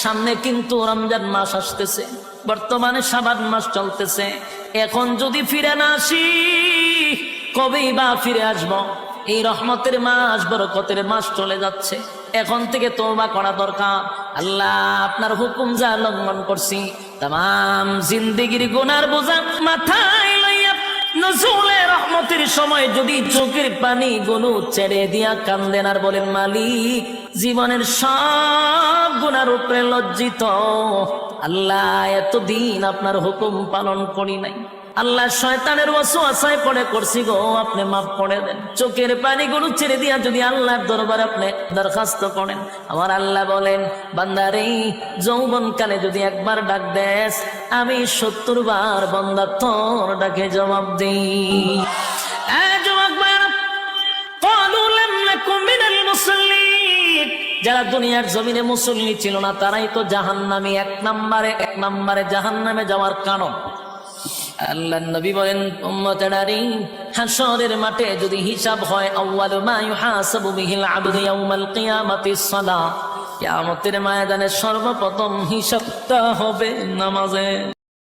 সামনে কিন্তু রমজান মাস আসতেছে, বর্তমানে শাবান মাস চলতেছে। এখন যদি ফিরে না আসি কবেই বা ফিরে আসব? এই রহমতের মাস, বরকতের মাস চলে যাচ্ছে। এখন থেকে তওবা করা দরকার। আল্লাহ আপনার হুকুম যা লঙ্ঘন করছি, তাম জিন্দেগির গুনার বোঝা মাথায় লইয়া নজরুলে রহমতের সময় যদি চোখের পানি গুলো ছেড়ে দিয়া কান্দেন আর বলেন, মালিক জীবনের সব গুনার উপরে লজ্জিত, আল্লাহ এতদিন আপনার হুকুম পালন করি নাই, আল্লাহ শয়তানের ওয়াসওয়াসায় পড়ে করছি গো, আপনি মাফ করে দেন। চোখের পানিগুলো ছেড়ে দিয়া যদি আল্লাহর দরবারে আপনি দরখাস্ত করেন, আমার আল্লাহ বলেন, বান্দারে যৌবনকালে যদি একবার ডাক দেস, আমি 70 বার বান্দা তোর ডাকে জবাব দিই। যারা দুনিয়ার জমিনে মুসল্লি ছিল না তারাই তো জাহান্নামী, এক নম্বরে জাহান্নামে যাওয়ার কারণ। আল্লাহর নবী বলেন, উম্মতেরানি হাশরের মাঠে যদি হিসাব হয়, আউয়ালু মা ইউহাসাবু বিহিল আবদু ইয়াউমাল কিয়ামাতিস সালাহ, কিয়ামতের ময়দানে সর্বপ্রথম হিসাবটা হবে নামাজে।